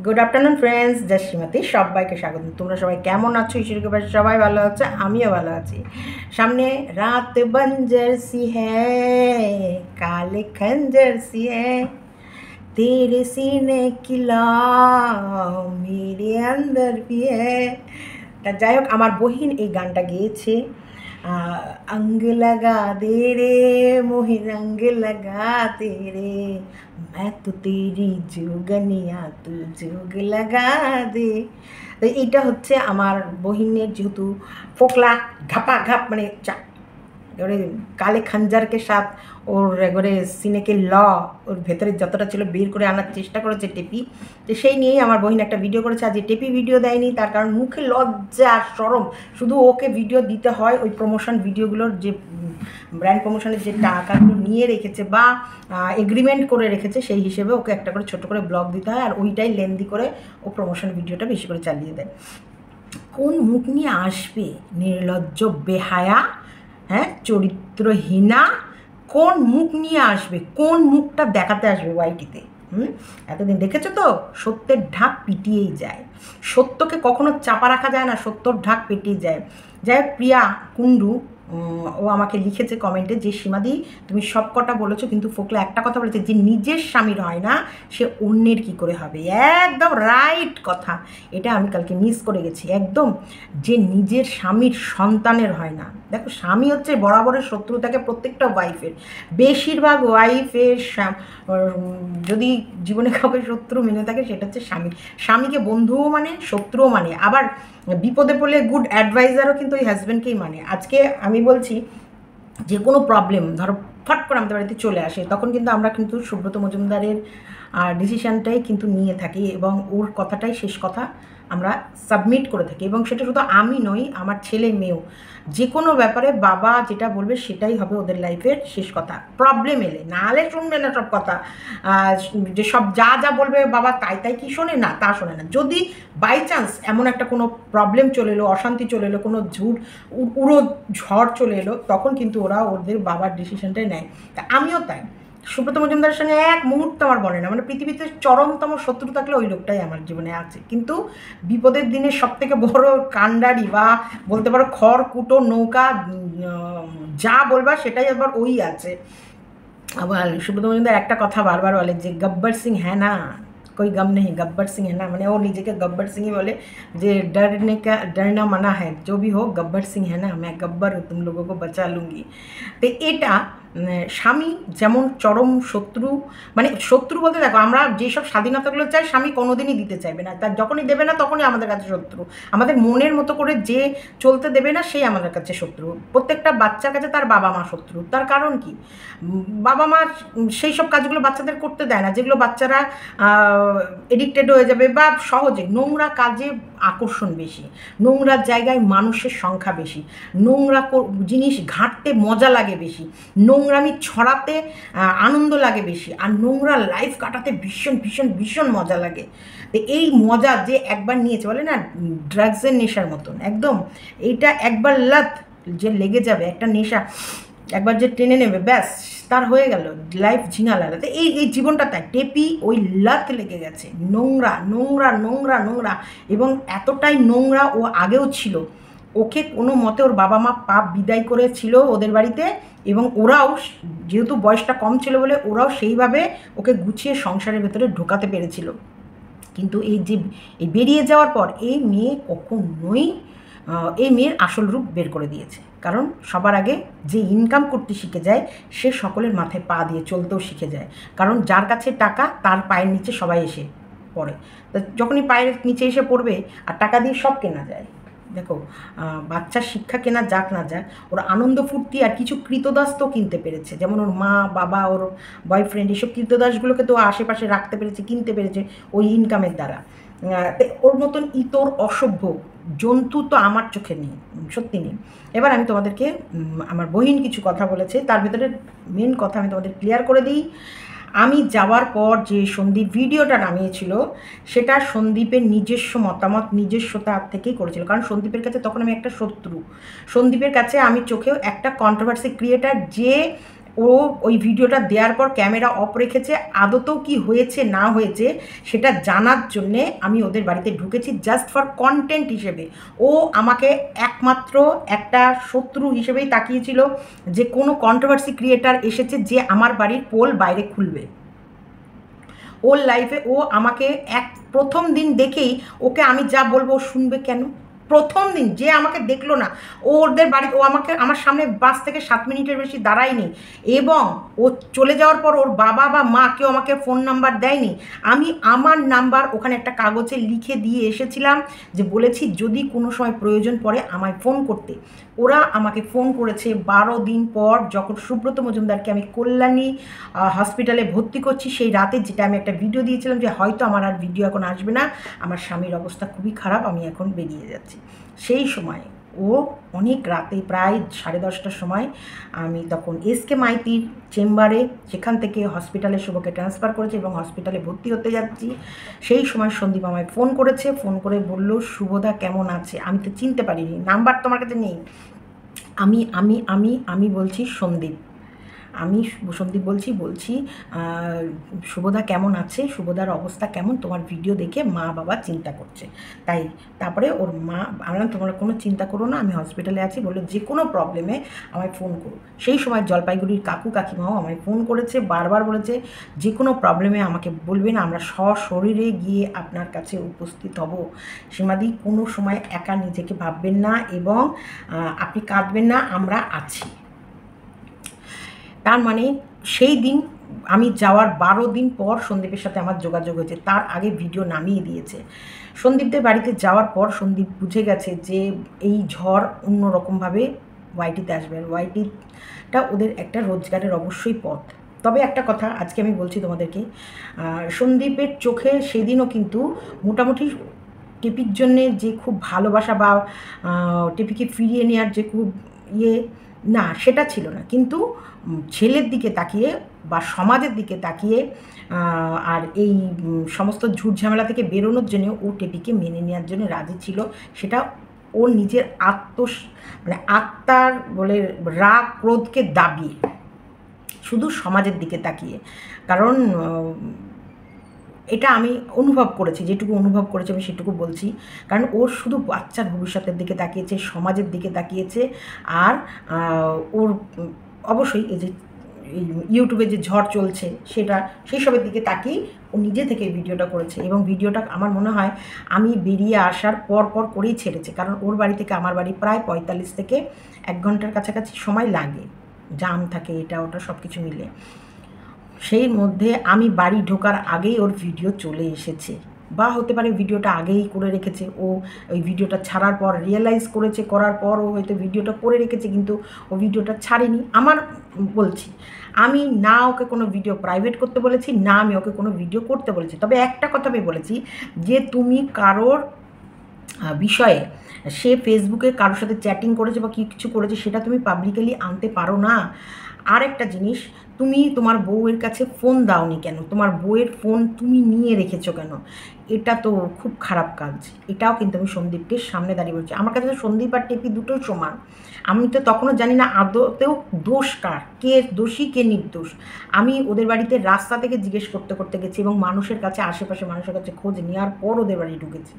Good afternoon friends, জয় শ্রীমতী। সবাইকে স্বাগত। তোমরা সবাই কেমন আছো? ঈশ্বরের কৃপায় সবাই ভালো আছে, আমিও ভালো আছি। সামনে রাত বঞ্জর সি হ্যায়, কালে খঞ্জর সি হ্যায়, তেরে সিনে কি লও মেরে অন্দর ভি হ্যায়। তা যাই হোক, আমার বহিন এই গানটা গেয়েছে। अंग लगा दे रे मोहे रंग लगा दे रे, मैं तो तेरी जुगनिया तू जुग लगা দে। তো এইটা হচ্ছে আমার বহিনের, যেহেতু ফোকলা ঘাপা ঘাপ মানে এবারে কালে খঞ্জারকে সাথ ওর একবারে সিনেকে ওর ভেতরে যতটা ছিল বের করে আনার চেষ্টা করেছে টেপি। তো সেই নিয়েই আমার বহিন একটা ভিডিও করেছে। আজ টেপি ভিডিও দেয়নি, তার কারণ মুখে লজ্জা শরম, শুধু ওকে ভিডিও দিতে হয় ওই প্রমোশন ভিডিওগুলোর, যে ব্র্যান্ড প্রমোশনের যে টাকাগুলো নিয়ে রেখেছে বা এগ্রিমেন্ট করে রেখেছে, সেই হিসেবে ওকে একটা করে ছোটো করে ব্লগ দিতে হয়, আর ওইটাই লেন্দি করে ও প্রমোশন ভিডিওটা বেশি করে চালিয়ে দেয়। কোন মুখ নিয়ে আসবে নির্লজ্জ বেহায়া, হ্যাঁ চরিত্রহীনা, কোন মুখ নিয়ে আসবে, কোন মুখটা দেখাতে আসবে ওয়াইটিতে? এতদিন দেখেছো তো, সত্যের ঢাক পিটিয়েই যায়। সত্যকে কখনো চাপা রাখা যায় না, সত্যর ঢাক পিটিয়ে যায়। যাই হোক, প্রিয়া কুণ্ডু ও আমাকে লিখেছে কমেন্টে যে সীমাদি তুমি সব কটা বলেছো, কিন্তু ফোকলা একটা কথা বলেছে, যে নিজের স্বামীর হয় না সে অন্যের কি করে হবে। একদম রাইট কথা, এটা আমি কালকে মিস করে গেছি একদম। যে নিজের স্বামীর সন্তানের হয় না, দেখো স্বামী হচ্ছে বরাবরের শত্রু থাকে প্রত্যেকটা ওয়াইফের, বেশিরভাগ ওয়াইফের যদি জীবনে কাউকে শত্রু মেনে থাকে সেটা হচ্ছে স্বামী। স্বামীকে বন্ধুও মানে, শত্রুও মানে, আবার বিপদে পড়লে গুড অ্যাডভাইজারও কিন্তু ওই হাজব্যান্ডকেই মানে। আজকে আমি বলছি, যে কোনো প্রবলেম ধরো ফট করে আমাদের বাড়িতে চলে আসে, তখন কিন্তু আমরা কিন্তু সুব্রত মজুমদারের ডিসিশানটাই কিন্তু নিয়ে থাকি, এবং ওর কথাটাই শেষ কথা আমরা সাবমিট করে থাকি। এবং সেটা শুধু আমি নই, আমার ছেলে মেয়েও, যে কোনো ব্যাপারে বাবা যেটা বলবে সেটাই হবে ওদের লাইফের শেষ কথা। প্রবলেম এলে না হলে শুনবে না সব কথা, যে সব যা যা বলবে বাবা তাই তাই কি শোনে না, তা শোনে না। যদি বাই চান্স এমন একটা কোনো প্রবলেম চলে এলো, অশান্তি চলে এলো, কোনো উড়ো ঝড় চলে এলো, তখন কিন্তু ওরা ওদের বাবার ডিসিশনটাই নেয়। তা আমিও তাই, সুব্রত মজুমদারের সঙ্গে এক মুহূর্ত আমার বলে না, মানে পৃথিবীতে চরমতম শত্রু থাকলে ওই লোকটাই আমার জীবনে আছে। কিন্তু বিপদের দিনে সবথেকে বড় কাণ্ডারি বা বলতে পারো খড়কুটো নৌকা, যা বলবা সেটাই আবার ওই আছে। আবার সুব্রত মজুমদার একটা কথা বারবার বলে যে গব্বর সিং হ্যাঁ না कोई गम नहीं, गब्बर सिंह है ना, মানে ও নিজেকে গব্বর সিংই বলে, যে डरने का डरना मना है, जो भी हो गब्बर सिंह है ना, मैं गब्बर हूँ, तुम लोगों को बचा लूँगी। তো এটা স্বামী যেমন চরম শত্রু, মানে শত্রু বলতে দেখো, আমরা যেসব স্বাধীনতাগুলো চাই স্বামী কোনোদিনই দিতে চাইবে না, তার যখনই দেবে না তখনই আমাদের কাছে শত্রু। আমাদের মনের মতো করে যে চলতে দেবে না সেই আমাদের কাছে শত্রু। প্রত্যেকটা বাচ্চার কাছে তার বাবা মা শত্রু। তার কারণ কি, বাবা মা সেই সব কাজগুলো বাচ্চাদের করতে দেয় না যেগুলো বাচ্চারা এডিক্টেড হয়ে যাবে, বা সহজে নোংরা কাজে আকর্ষণ বেশি, নোংরা জায়গায় মানুষের সংখ্যা বেশি, নোংরা জিনিস ঘাঁটতে মজা লাগে বেশি, নোংরামি ছড়াতে আনন্দ লাগে বেশি, আর নোংরা লাইফ কাটাতে ভীষণ ভীষণ ভীষণ মজা লাগে। তো এই মজা যে একবার নিয়েছে, বলে না ড্রাগসের নেশার মতন, একদম এইটা একবার লাত যে লেগে যাবে, একটা নেশা একবার যে টেনে নেবে, ব্যাস তার হয়ে গেল লাইফ ঝিঙা লাগা। তো এই জীবনটা তাই টেপি ওই লাত লেগে গেছে, নোংরা নোংরা নোংরা নোংরা, এবং এতটাই নোংরা ও আগেও ছিল। ওকে কোনো মতে ওর বাবা মা পাপ বিদায় করেছিল ওদের বাড়িতে, এবং ওরাও যেহেতু বয়সটা কম ছিল বলে ওরাও সেইভাবে ওকে গুছিয়ে সংসারের ভেতরে ঢোকাতে পেরেছিল। কিন্তু এই যে এই বেরিয়ে যাওয়ার পর এই মেয়ে কখনোই এই মেয়ের আসল রূপ বের করে দিয়েছে। কারণ সবার আগে যে ইনকাম করতে শিখে যায় সে সকলের মাথায় পা দিয়ে চলতেও শিখে যায়। কারণ যার কাছে টাকা তার পায়ের নিচে সবাই এসে পড়ে। তা যখনই পায়ের নিচে এসে পড়বে, আর টাকা দিয়ে সব কেনা যায়। দেখো, বাচ্চার শিক্ষা কেনা যাক না যাক, ওর আনন্দ ফুর্তি আর কিছু কৃতদাস তো কিনতে পেরেছে, যেমন ওর মা বাবা ওর বয়ফ্রেন্ড, এসব কৃতদাসগুলোকে তো আশেপাশে রাখতে পেরেছে, কিনতে পেরেছে ওই ইনকামের দ্বারা। ওর মতন ইতর অসভ্য জন্তু তো আমার চোখে নেই, সত্যি নেই। এবার আমি তোমাদেরকে আমার বহিন কিছু কথা বলেছে, তার ভেতরে মেন কথা আমি তোমাদের ক্লিয়ার করে দিই। আমি যাওয়ার পর যে সন্দীপ ভিডিওটা নামিয়েছিল সেটা সন্দীপের নিজস্ব মতামত, নিজস্বতা থেকেই করেছিল। কারণ সন্দীপের কাছে তখন আমি একটা শত্রু, সন্দীপের কাছে আমি চোখেও একটা কন্ট্রোভার্সি ক্রিয়েটার, যে ও ওই ভিডিওটা দেওয়ার পর ক্যামেরা অফ রেখেছে, আদতেও কি হয়েছে না হয়েছে সেটা জানার জন্যে আমি ওদের বাড়িতে ঢুকেছি জাস্ট ফর কন্টেন্ট হিসেবে। ও আমাকে একমাত্র একটা শত্রু হিসেবেই তাকিয়েছিল, যে কোনো কন্ট্রোভার্সি ক্রিয়েটার এসেছে যে আমার বাড়ির পোল বাইরে খুলবে। ওর লাইফে ও আমাকে প্রথম দিন দেখেই ওকে আমি যা বলবো শুনবে কেন? প্রথম দিন যে আমাকে দেখলো না, ওদের বাড়িতে ও আমাকে আমার সামনে 5 থেকে 7 মিনিটের বেশি দাঁড়ায়নি, এবং ও চলে যাওয়ার পর ওর বাবা বা মা কেউ আমাকে ফোন নাম্বার দেয়নি। আমি আমার নাম্বার ওখানে একটা কাগজে লিখে দিয়ে এসেছিলাম, যে বলেছি যদি কোনো সময় প্রয়োজন পড়ে আমায় ফোন করতে। ওরা আমাকে ফোন করেছে 12 দিন পর, যখন সুব্রত মজুমদারকে আমি কল্যাণী হসপিটালে ভর্তি করছি সেই রাতে, যেটা আমি একটা ভিডিও দিয়েছিলাম যে হয়তো আমার আর ভিডিও এখন আসবে না, আমার স্বামীর অবস্থা খুবই খারাপ, আমি এখন বেরিয়ে যাচ্ছি। সেই সময় ও অনেক রাতে প্রায় 10:30টার সময়, আমি তখন এসকে মাইতির চেম্বারে, সেখান থেকে হসপিটালে শুভকে ট্রান্সফার করেছে এবং হসপিটালে ভর্তি হতে যাচ্ছি, সেই সময় সন্দীপ আমায় ফোন করেছে। ফোন করে বলল শুভদা কেমন আছে। আমি তো চিনতে পারিনি, নাম্বার তোমার কাছে নেই। আমি বলছি সন্দীপ, আমি সন্দীপ বলছি শুভদা কেমন আছে, শুভদার অবস্থা কেমন, তোমার ভিডিও দেখে মা বাবা চিন্তা করছে। তাই তারপরে ওর মা, আমরা তোমরা কোনো চিন্তা করো না, আমি হসপিটালে আছি, বললো যে কোনো প্রবলেমে আমায় ফোন করো। সেই সময় জলপাইগুড়ির কাকু কাকিমাও আমায় ফোন করেছে, বারবার বলেছে যে কোনো প্রবলেমে আমাকে বলবেন, আমরা সশরীরে গিয়ে আপনার কাছে উপস্থিত হব। সীমাদি কোনো সময় একা নিজেকে ভাববেন না, এবং আপনি কাঁদবেন না, আমরা আছি। তার মানে সেই দিন আমি যাওয়ার 12 দিন পর সন্দীপের সাথে আমার যোগাযোগ হয়েছে, তার আগে ভিডিও নামিয়ে দিয়েছে। সন্দীপদের বাড়িতে যাওয়ার পর সন্দীপ বুঝে গেছে যে এই ঝড় অন্যরকমভাবে ওয়াইটিতে আসবে, আর ওয়াইটিটা ওদের একটা রোজগারের অবশ্যই পথ। তবে একটা কথা আজকে আমি বলছি তোমাদেরকে, সন্দীপের চোখে সেদিনও কিন্তু মোটামুটি টেপির জন্যে যে খুব ভালোবাসা বা টেপিকে ফিরিয়ে নেওয়ার যে খুব না, সেটা ছিল না, কিন্তু ছেলের দিকে তাকিয়ে বা সমাজের দিকে তাকিয়ে আর এই সমস্ত ঝুট ঝামেলা থেকে বেরোনোর জন্য ও টেপিকে মেনে নেওয়ার জন্য রাজি ছিল। সেটা ওর নিজের আত্মার বলে রাগ ক্রোধকে দাবিয়ে, শুধু সমাজের দিকে তাকিয়ে। কারণ এটা আমি অনুভব করেছি, যেটুকু অনুভব করেছি আমি সেটুকু বলছি। কারণ ওর শুধু বাচ্চার ভবিষ্যতের দিকে তাকিয়েছে, সমাজের দিকে তাকিয়েছে, আর ওর অবশ্যই এই যে ইউটিউবে যে ঝড় চলছে সেটা, সেই সবের দিকে তাকিয়ে ও নিজে থেকে এই ভিডিওটা করেছে। এবং ভিডিওটা আমার মনে হয় আমি বেরিয়ে আসার পর করেই ছেড়েছে, কারণ ওর বাড়ি থেকে আমার বাড়ি প্রায় 45 থেকে 1 ঘন্টার কাছাকাছি সময় লাগে, জাম থাকে, এটা ওটা সব কিছু মিলে। সেই মধ্যে আমি বাড়ি ঢোকার আগেই ওর ভিডিও চলে এসেছে, বা হতে পারে ভিডিওটা আগেই করে রেখেছে, ও ওই ভিডিওটা ছাড়ার পর রিয়েলাইজ করেছে, করার পর ও হয়তো ভিডিওটা করে রেখেছে, কিন্তু ও ভিডিওটা ছাড়েনি। আমার বলছি, আমি না ওকে কোনো ভিডিও প্রাইভেট করতে বলেছি, না আমি ওকে কোনো ভিডিও করতে বলেছি। তবে একটা কথা আমি বলেছি, যে তুমি কারোর বিষয়ে, সে ফেসবুকে কারোর সাথে চ্যাটিং করেছে বা কিছু করেছে, সেটা তুমি পাবলিকালি আনতে পারো না। আর একটা জিনিস, তুমি তোমার বউয়ের কাছে ফোন দাওনি কেন, তোমার বউয়ের ফোন তুমি নিয়ে রেখেছো কেন? এটা তো খুব খারাপ কাজ। এটাও কিন্তু আমি সন্দীপকে সামনে দাঁড়িয়ে বলছি। আমার কাছে সন্দীপ আর টেপি দুটোই সমান। আমি তো তখনও জানি না আদতেও দোষ কার, কে দোষী কে নির্দোষ। আমি ওদের বাড়িতে রাস্তা থেকে জিজ্ঞেস করতে গেছি, এবং মানুষের কাছে, আশেপাশে মানুষের কাছে খোঁজ নেওয়ার পর ওদের বাড়ি ঢুকেছি।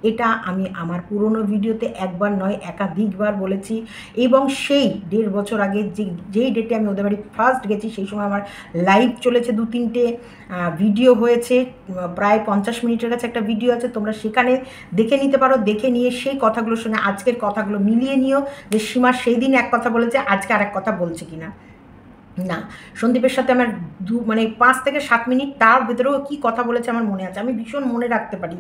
এটা আমি আমার পুরনো ভিডিওতে একবার নয় একাধিকবার বলেছি। এবং সেই 1.5 বছর আগে যেই ডেটে আমি ওদের বাড়ি ফার্স্ট গেছি, সেই সময় আমার লাইভ চলেছে 2-3টে ভিডিও হয়েছে, প্রায় 50 মিনিটের কাছে একটা ভিডিও আছে, তোমরা সেখানে দেখে নিতে পারো। দেখে নিয়ে সেই কথাগুলোর সঙ্গে আজকের কথাগুলো মিলিয়ে নিও, যে সীমা সেই দিন এক কথা বলেছে, আজকে আর এক কথা বলছে কিনা। না, সন্দীপের সাথে আমার 5 থেকে 7 মিনিট, তার ভেতরেও কী কথা বলেছে আমার মনে আছে, আমি ভীষণ মনে রাখতে পারি।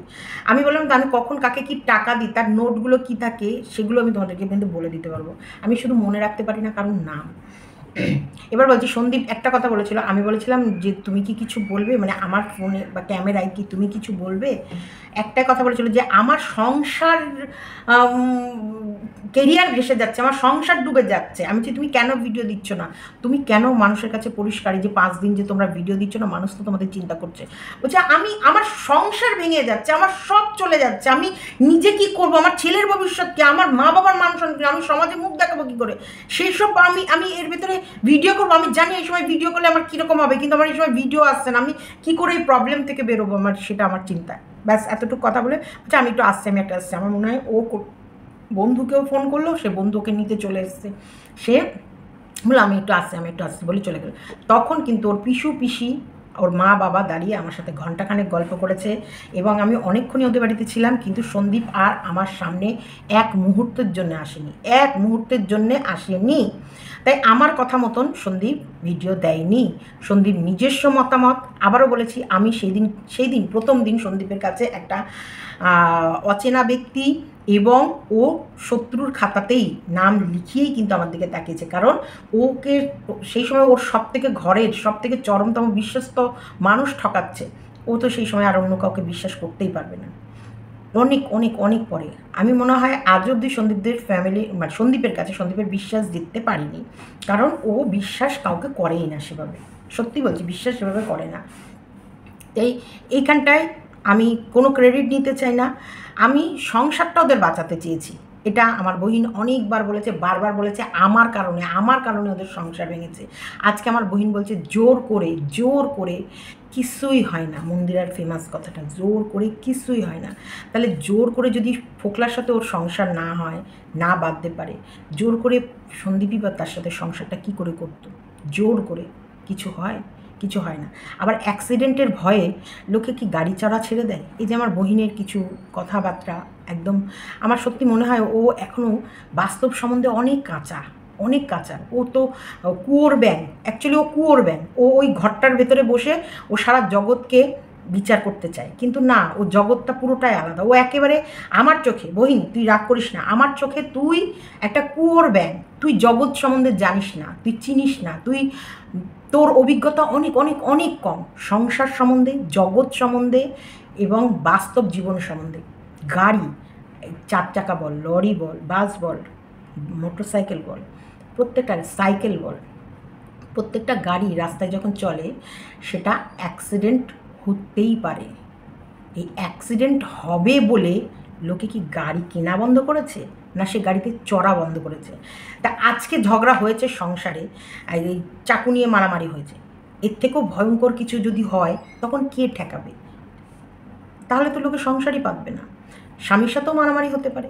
আমি বললাম আমি কখন কাকে কী টাকা দিই, তার নোটগুলো কী থাকে সেগুলো আমি তোমাদেরকে কিন্তু বলে দিতে পারবো। আমি শুধু মনে রাখতে পারি না কারণ নাম। এবার বলছি, সন্দীপ একটা কথা বলেছিল, আমি বলেছিলাম যে তুমি কি কিছু বলবে, মানে আমার ফোনে বা ক্যামেরায় কি তুমি কিছু বলবে? একটা কথা বলেছিল যে আমার সংসার কেরিয়ার ভেসে যাচ্ছে, আমার সংসার ডুবে যাচ্ছে। আমি বলছি তুমি কেন ভিডিও দিচ্ছ না, তুমি কেন মানুষের কাছে পরিষ্কারই যে 5 দিন যে তোমরা ভিডিও দিচ্ছ না, মানুষ তো তোমাদের চিন্তা করছে। বলছে আমার সংসার ভেঙে যাচ্ছে, আমার সব চলে যাচ্ছে, আমি নিজে কি করব, আমার ছেলের ভবিষ্যৎ কি, আমার মা বাবার মান সম্মান কি, আমি সমাজে মুখ দেখাবো কী করে, সেই সব আমি এর ভেতরে ভিডিও করবো, আমি জানি এই সময় ভিডিও করলে আমার কীরকম হবে, কিন্তু আমার এই সময় ভিডিও আসছে না, আমি কী করে এই প্রবলেম থেকে বেরোবো, আমার সেটা আমার চিন্তা। ব্যাস এতটুকু কথা বলে আচ্ছা আমি একটু আসছি, আমি একটা আসছি। আমার মনে হয় ও বন্ধুকেও ফোন করলো, সে বন্ধুকে নিতে চলে এসছে, সে বলে আমি একটু আসছি বলে চলে গেল। তখন কিন্তু ওর পিসি ওর মা বাবা দাঁড়িয়ে আমার সাথে ঘণ্টাখানেক গল্প করেছে, এবং আমি অনেকক্ষণই ওদের বাড়িতে ছিলাম, কিন্তু সন্দীপ আর আমার সামনে এক মুহূর্তের জন্য আসেনি। তাই আমার কথা মতন সন্দীপ ভিডিও দেয়নি। সন্দীপ নিজস্ব মতামত, আবারও বলেছি, আমি সেই দিন প্রথম দিন সন্দীপের কাছে একটা অচেনা ব্যক্তি এবং ও শত্রুর খাতাতেই নাম লিখিয়েই কিন্তু আমার দিকে তাকিয়েছে, কারণ ওকে সেই সময় ওর ঘরের সব থেকে চরমতম বিশ্বস্ত মানুষ ঠকাচ্ছে। ও তো সেই সময় আর অন্য কাউকে বিশ্বাস করতেই পারবে না। অনেক অনেক অনেক পরে আমি মনে হয় আজ অবধি সন্দীপদের ফ্যামিলি মানে সন্দীপের কাছে সন্দীপের বিশ্বাস জিততে পারিনি, কারণ ও বিশ্বাস কাউকে করেই না সেভাবে। সত্যি বলছি, বিশ্বাস সেভাবে করে না। তাই এইখানটায় আমি কোনো ক্রেডিট নিতে চাই না। আমি সংসারটা ওদের বাঁচাতে চেয়েছি, এটা আমার বহিন অনেকবার বলেছে, বারবার বলেছে, আমার কারণে ওদের সংসার ভেঙেছে। আজকে আমার বহিন বলছে জোর করে কিছুই হয় না। মন্দিরার ফেমাস কথাটা, জোর করে কিছুই হয় না। তাহলে জোর করে যদি ফোকলার সাথে ওর সংসার না হয়, না বাঁধতে পারে, জোর করে সন্দীপই বা তার সাথে সংসারটা কি করে করতো? জোর করে কিছু হয় না। আবার অ্যাক্সিডেন্টের ভয়ে লোকে কি গাড়ি চড়া ছেড়ে দেয়? এই যে আমার বহিনের কিছু কথাবার্তা, একদম আমার সত্যি মনে হয় ও এখনও বাস্তব সম্বন্ধে অনেক কাঁচা। ও তো কুয়োর ব্যাঙ, অ্যাকচুয়ালি ও কুয়োর ব্যাঙ। ও ওই ঘরটার ভেতরে বসে ও সারা জগৎকে বিচার করতে চায়, কিন্তু না, ও জগৎটা পুরোটাই আলাদা। ও একেবারে আমার চোখে, বহিন তুই রাগ করিস না, আমার চোখে তুই একটা কুয়োর ব্যাঙ। তুই জগৎ সম্বন্ধে জানিস না, তুই চিনিস না, তোর অভিজ্ঞতা অনেক কম সংসার সম্বন্ধে, জগৎ সম্বন্ধে এবং বাস্তব জীবন সম্বন্ধে। গাড়ি, 4 চাকা বল, লরি বল, বাস বল, মোটরসাইকেল বল, সাইকেল বল, প্রত্যেকটা গাড়ি রাস্তায় যখন চলে সেটা অ্যাক্সিডেন্ট হতেই পারে। এই অ্যাক্সিডেন্ট হবে বলে লোকে কি গাড়ি কেনা বন্ধ করেছে, না সে গাড়িতে চড়া বন্ধ করেছে? তা আজকে ঝগড়া হয়েছে সংসারে, এই চাকু নিয়ে মারামারি হয়েছে, এর থেকেও ভয়ঙ্কর কিছু যদি হয় তখন কে ঠেকাবে? তাহলে তো লোকে সংসারই পাতবে না। স্বামীর সাথেও মারামারি হতে পারে।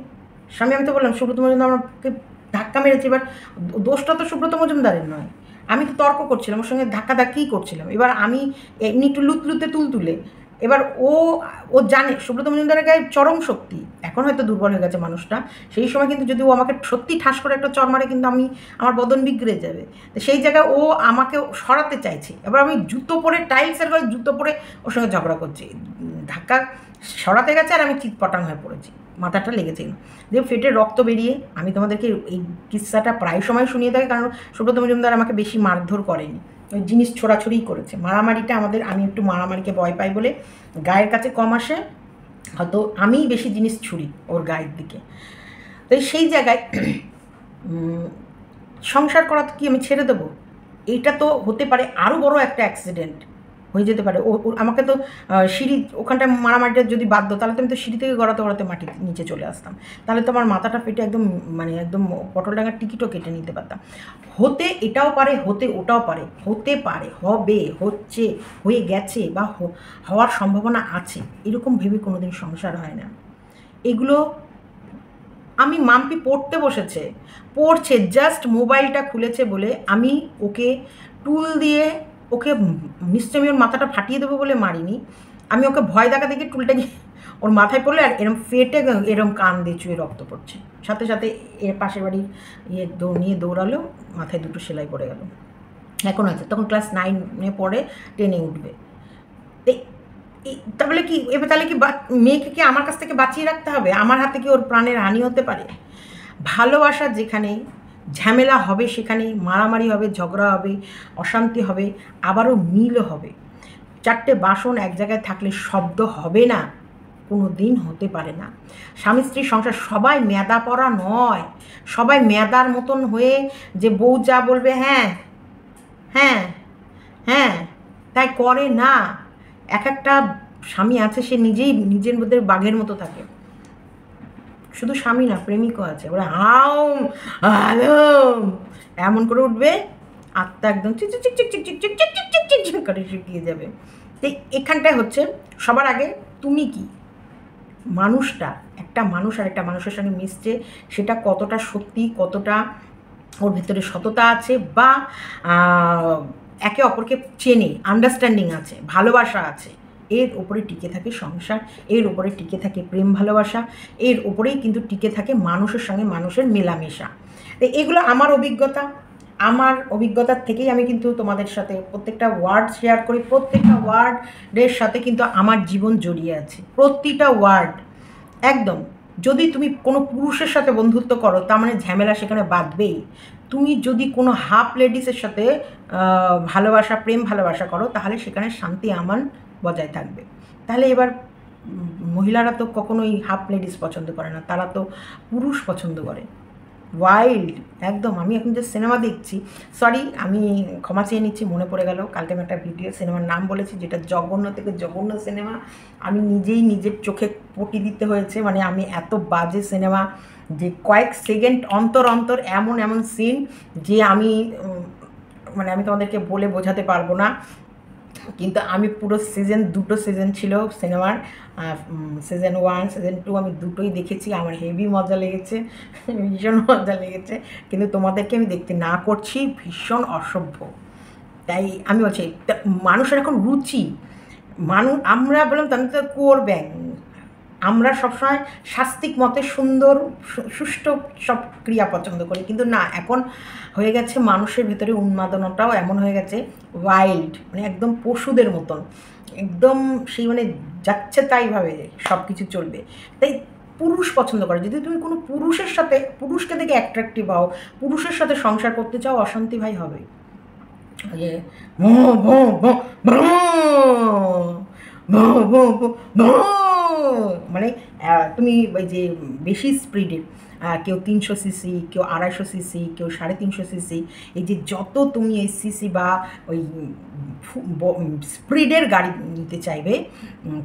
আমি তো বললাম সুব্রত মজুমদার আমাকে ধাক্কা মেরেছে, এবার দোষটা তো সুব্রত মজুমদারের নয়। আমি তো তর্ক করছিলাম, ওর সঙ্গে ধাক্কাধাক্কিই করছিলাম। এবার আমি এমনি একটু লুতলুতে তুলতুলে, এবার ও জানে সুব্রত মজুমদারের গায়ে চরম শক্তি। এখন হয়তো দুর্বল হয়ে গেছে মানুষটা, সেই সময় কিন্তু যদি ও আমাকে সত্যি ঠাস করে একটা চর মারে, কিন্তু আমার বদন বিগড়ে যাবে। তো সেই জায়গায় ও আমাকে সরাতে চাইছে। এবার আমি জুতো পরে, টাইলসের ঘরে জুতো পরে ওর সঙ্গে ঝগড়া করছি, ধাক্কা সরাতে গেছে আর আমি চিৎপটাং হয়ে পড়েছি, মাথাটা লেগেছিল, যে ফেটে রক্ত বেরিয়ে। আমি তোমাদেরকে এই কিস্সাটা প্রায় সময় শুনিয়ে থাকি, কারণ সুব্রত মজুমদার আমাকে বেশি মারধর করেনি, ওই জিনিস ছোড়াছড়িই করেছে। মারামারিটা আমি একটু মারামারিকে ভয় পাই বলে গায়ের কাছে কম আসে, হয়তো আমিই বেশি জিনিস ছুরি ওর গায়ের দিকে। তাই সেই জায়গায় সংসার করা কি আমি ছেড়ে দেবো? এইটা তো হতে পারে আরও বড় একটা অ্যাক্সিডেন্ট হয়ে যেতে পারে। আমাকে তো সিঁড়ি ওখানটায় মারামারিটা যদি বাধ্য, তাহলে তো আমি তো সিঁড়ি থেকে গড়াতে মাটির নিচে চলে আসতাম, তাহলে তো আমার মাথাটা ফেটে একদম পটলডাঙ্গার টিকিটও কেটে নিতে পারতাম। হতে এটাও পারে, হতে ওটাও পারে, হতে পারে, হবে, হচ্ছে, হয়ে গেছে বা হওয়ার সম্ভাবনা আছে, এরকম ভেবে কোনোদিন সংসার হয় না। এগুলো আমি মাম্পি পড়ছে জাস্ট মোবাইলটা খুলেছে বলে আমি ওকে টুল দিয়ে ওকে নিশ্চয়ই আমি ওর মাথাটা ফাটিয়ে দেবো বলে মারিনি। আমি ওকে ভয় দেখা দেখে টুলটা গিয়ে ওর মাথায় পড়লে, আর এরম ফেটে এরম কান দিয়ে চুয়ে রক্ত পড়ছে। সাথে সাথে এর পাশের বাড়ির নিয়ে দৌড়ালো, মাথায় দুটো সেলাই পড়ে গেল। এখন আছে, তখন ক্লাস 9-এ পড়ে, 10-এ উঠবে। তাহলে কি মেয়েকে কি আমার কাছ থেকে বাঁচিয়ে রাখতে হবে? আমার হাতে কি ওর প্রাণের হানি হতে পারে? ভালোবাসা যেখানে ঝামেলা হবে, সেখানেই মারামারি হবে, ঝগড়া হবে, অশান্তি হবে, আবারও মিলও হবে। 4টে বাসন এক জায়গায় থাকলে শব্দ হবে না, কোনো দিন হতে পারে না। স্বামী স্ত্রীর সংসার সবাই মেদা পড়া নয়, সবাই মেদার মতন হয়ে যে বউ যা বলবে হ্যাঁ হ্যাঁ হ্যাঁ তাই করে না। এক একটা স্বামী আছে, সে নিজের মধ্যে বাঘের মতো থাকে। শুধু স্বামী না, প্রেমিকও আছে, ওরা হাউম আলম এমন করে উঠবে, আত্মা একদম চিক চিক চিক চিক চিক চিক চিক চিক চিক চিক চিক করে শুকিয়ে যাবে। তো এখানটায় হচ্ছে সবার আগে তুমি কি মানুষটা, একটা মানুষ আর একটা মানুষের সঙ্গে মিশছে সেটা কতটা সত্যি, কতটা ওর ভেতরে সততা আছে, বা একে অপরকে চেনে, আন্ডারস্ট্যান্ডিং আছে, ভালোবাসা আছে, এর ওপরে টিকে থাকে সংসার, এর ওপরে টিকে থাকে প্রেম ভালোবাসা, এর ওপরেই কিন্তু টিকে থাকে মানুষের সঙ্গে মানুষের মেলামেশা। তো এগুলো আমার অভিজ্ঞতা, আমার অভিজ্ঞতার থেকেই আমি কিন্তু তোমাদের সাথে প্রত্যেকটা ওয়ার্ড শেয়ার করি, প্রত্যেকটা ওয়ার্ডের সাথে কিন্তু আমার জীবন জড়িয়ে আছে, প্রতিটা ওয়ার্ড একদম। যদি তুমি কোনো পুরুষের সাথে বন্ধুত্ব করো তার মানে ঝামেলা সেখানে বাঁধবেই। তুমি যদি কোনো হাফ লেডিসের সাথে ভালোবাসা, প্রেম ভালোবাসা করো তাহলে সেখানে শান্তি আমান বজায় থাকবে। তাহলে এবার মহিলারা তো কখনোই হাফ লেডিস পছন্দ করে না, তারা তো পুরুষ পছন্দ করে, ওয়াইল্ড একদম। আমি এখন যে সিনেমা দেখছি, সরি আমি ক্ষমা চেয়ে নিচ্ছি, মনে পড়ে গেল কালকে আমি একটা ভিডিও সিনেমার নাম বলেছি যেটা জঘন্য থেকে জঘন্য সিনেমা, আমি নিজেই নিজের চোখে পটি দিতে হয়েছে। মানে আমি এত বাজে সিনেমা যে কয়েক সেকেন্ড অন্তর অন্তর এমন এমন সিন যে আমি মানে আমি তোমাদেরকে বলে বোঝাতে পারবো না। কিন্তু আমি পুরো সিজন, দুটো সিজন ছিল সিনেমার, সিজন 1 সিজন 2 আমি দুটোই দেখেছি, আমার হেভি মজা লেগেছে, ভীষণ মজা লেগেছে। কিন্তু তোমাদেরকে আমি দেখতে না করছি, ভীষণ অসভ্য। তাই আমি বলছি মানুষের এখন রুচি, আমরা বললাম তো আমি তো কুয়োর ব্যাং, আমরা সবসময় শাস্তিক মতে সুন্দর সুষ্ঠু সব ক্রিয়া পছন্দ করি, কিন্তু না, এখন হয়ে গেছে মানুষের ভিতরে উন্মাদনাটাও এমন হয়ে গেছে ওয়াইল্ড, মানে একদম পশুদের মতন, একদম সেই মানে যাচ্ছে তাইভাবে সব কিছু চলবে। তাই পুরুষ পছন্দ করে, যদি তুমি কোনো পুরুষের সাথে, পুরুষকে দেখে অ্যাট্রাক্টিভ হও, পুরুষের সাথে সংসার করতে চাও, অশান্তি ভাই হবে। যে মানে তুমি ওই যে বেশি স্পিডে, কেউ 300 সিসি, কেউ 250 সিসি, কেউ 350 সিসি, এই যে যত তুমি এই সিসি বা ওই স্পিডের গাড়ি নিতে চাইবে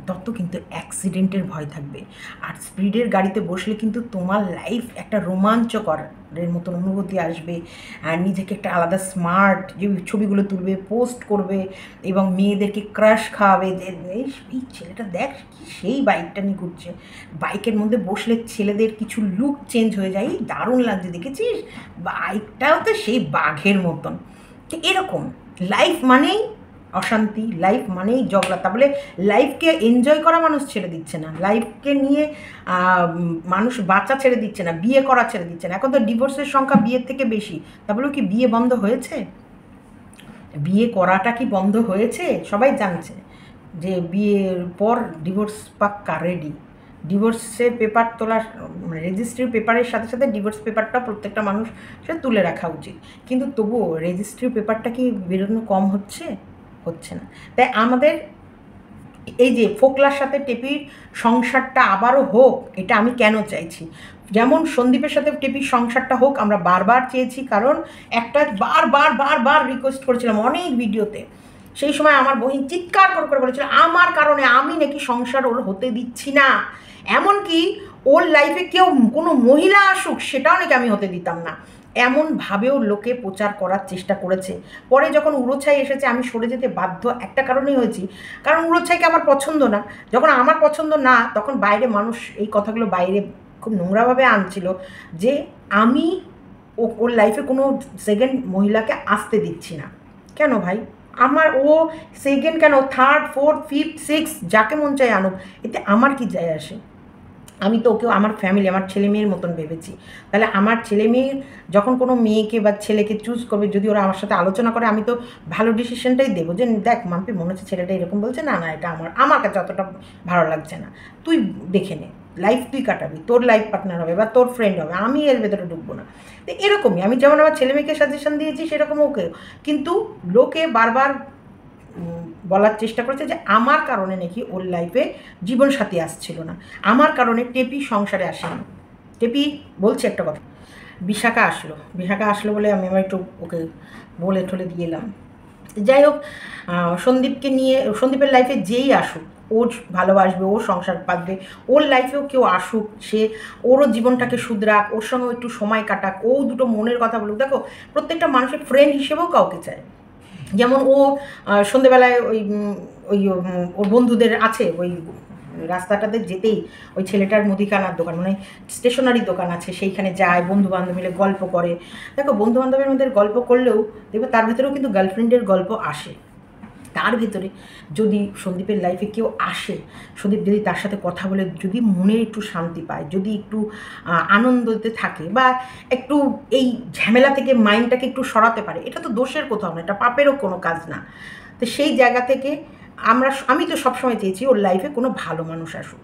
তত কিন্তু অ্যাক্সিডেন্টের ভয় থাকবে। আর স্পিডের গাড়িতে বসলে কিন্তু তোমার লাইফ একটা রোমাঞ্চকরের মতন অনুভূতি আসবে, আর নিজেকে একটা আলাদা স্মার্ট যে ছবিগুলো তুলবে, পোস্ট করবে, এবং মেয়েদেরকে ক্রাশ খাওয়াবে যে এই ছেলেটা দেখ কি সেই বাইকটা নিয়ে ঘুরছে। বাইকের মধ্যে বসলে ছেলেদের কিছু লুক চেঞ্জ হয়ে যায়, দারুণ লাগছে দেখেছিস, বাইকটাও তো সেই বাঘের মতন। তো এরকম লাইফ মানেই অশান্তি, লাইফ মানেই ঝগড়া। তা বলে লাইফকে এনজয় করা মানুষ ছেড়ে দিচ্ছে না, লাইফকে নিয়ে মানুষ বাচ্চা ছেড়ে দিচ্ছে না, বিয়ে করা ছেড়ে দিচ্ছে না। এখন তো ডিভোর্সের সংখ্যা বিয়ের থেকে বেশি, তা বলেও কি বিয়ে বন্ধ হয়েছে? বিয়ে করাটা কি বন্ধ হয়েছে? সবাই জানছে যে বিয়ের পর ডিভোর্স পাক্কা রেডি, ডিভোর্সের পেপার তোলার রেজিস্ট্রির পেপারের সাথে সাথে ডিভোর্স পেপারটা প্রত্যেকটা মানুষ সে তুলে রাখা উচিত। কিন্তু তবুও রেজিস্ট্রির পেপারটা কি বেরোনো কম হচ্ছে? হচ্ছে না। তাই আমাদের এই যে ফোকলার সাথে টেপির সংসারটা আবারও হোক, এটা আমি কেন চাইছি, যেমন সন্দীপের সাথে টেপির সংসারটা হোক আমরা বারবার চেয়েছি, কারণ একটা বারবার রিকোয়েস্ট করেছিলাম অনেক ভিডিওতে। সেই সময় আমার বহিন চিৎকার করে বলেছিল আমার কারণে আমি নাকি সংসার ওর হতে দিচ্ছি না, এমনকি ওর লাইফে কেউ কোনো মহিলা আসুক সেটাও নাকি আমি হতে দিতাম না, এমনভাবেও লোকে প্রচার করার চেষ্টা করেছে। পরে যখন উড়োছাই এসেছে আমি সরে যেতে বাধ্য একটা কারণেই হয়েছি, কারণ উড়োছাইকে আমার পছন্দ না। যখন আমার পছন্দ না তখন বাইরে মানুষ এই কথাগুলো বাইরে খুব নোংরাভাবে আনছিল যে আমি ওর লাইফে কোনো সেকেন্ড মহিলাকে আসতে দিচ্ছি না। কেন ভাই, আমার ও সেকেন্ড কেন, থার্ড, ফোর্থ, ফিফথ, সিক্স যাকে মন চায় আনুক, এতে আমার কি যায় আসে? আমি তো ওকেও আমার ফ্যামিলি, আমার ছেলে মেয়ের মতন ভেবেছি। তাহলে আমার ছেলে মেয়ের যখন কোনো মেয়েকে বা ছেলেকে চুজ করবে, যদি ওরা আমার সাথে আলোচনা করে আমি তো ভালো ডিসিশনটাই দেবো, যে দেখ মাম্পি মনে হচ্ছে ছেলেটা এরকম বলছে, না এটা আমার কাছে অতটা ভালো লাগছে না, তুই দেখে নে, লাইফ তুই কাটাবি, তোর লাইফ পার্টনার হবে বা তোর ফ্রেন্ড হবে, আমি এর ভেতরে ঢুকবো না। তো এরকমই আমি যেমন আমার ছেলে মেয়েকে সাজেশন দিয়েছি সেরকম ওকে, কিন্তু লোকে বারবার বলার চেষ্টা করেছে যে আমার কারণে নাকি ওর লাইফে জীবনসাথী আসছিল না, আমার কারণে টেপি সংসারে আসেনি। টেপি বলছে একটা কথা, বিশাখা আসলো বলে আমি একটু ওকে বলে ঠলে দিয়ে এলাম যাই হোক, সন্দীপকে নিয়ে, সন্দীপের লাইফে যেই আসুক ওর ভালোবাসবে, ওর সংসার পাতবে, ওর লাইফেও কেউ আসুক, সে ওরও জীবনটাকে শুধরাক, ওর সঙ্গেও একটু সময় কাটাক, ও দুটো মনের কথা বলুক। দেখো, প্রত্যেকটা মানুষের ফ্রেন্ড হিসেবেও কাউকে চায়। যেমন ও সন্ধেবেলায় ওই ওই ওর বন্ধুদের আছে ওই রাস্তাটাতে যেতেই ওই ছেলেটার মুদিখানার দোকান, মানে স্টেশনারি দোকান আছে, সেইখানে যায়, বন্ধু বান্ধব মিলে গল্প করে। দেখো, বন্ধু বান্ধবের মধ্যে গল্প করলেও দেখবে তার ভেতরেও কিন্তু গার্লফ্রেন্ডের গল্প আসে। তার ভেতরে যদি সন্দীপের লাইফে কেউ আসে, সন্দীপ যদি তার সাথে কথা বলে, যদি মনে একটু শান্তি পায়, যদি একটু আনন্দতে থাকে, বা একটু এই ঝামেলা থেকে মাইন্ডটাকে একটু সরাতে পারে, এটা তো দোষের কোথাও না, এটা পাপেরও কোনো কাজ না। তো সেই জায়গা থেকে আমি তো সবসময় চেয়েছি ওর লাইফে কোনো ভালো মানুষ আসুক।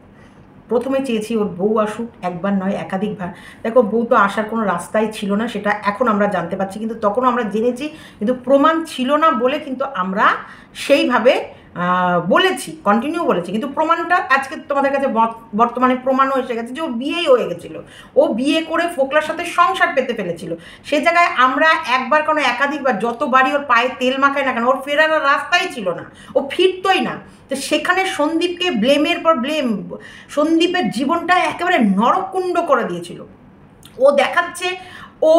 প্রথমে চেয়েছি ওর বউ আসুক, একবার নয় একাধিকবার। দেখো, বউ তো আসার কোনো রাস্তাই ছিল না, সেটা এখন আমরা জানতে পারছি, কিন্তু তখনও আমরা জেনেছি, কিন্তু প্রমাণ ছিল না বলে কিন্তু আমরা সেইভাবে বলেছি, কন্টিনিউ বলেছি। কিন্তু প্রমাণটা আজকে তোমাদের কাছে বর্তমানে প্রমাণও এসে গেছে যে ও বিয়েই হয়ে গেছিলো, ও বিয়ে করে ফোকলার সাথে সংসার পেতে ফেলেছিল। সে জায়গায় আমরা একবার কোনো একাধিকবার যতবারই ওর পায়ে তেল মাখায় না কেন, ওর ফেরার রাস্তাই ছিল না, ও ফিরতই না। তো সেখানে সন্দীপকে ব্লেমের পর ব্লেম, সন্দীপের জীবনটা একেবারে নরকুণ্ড করে দিয়েছিল। ও দেখাচ্ছে ও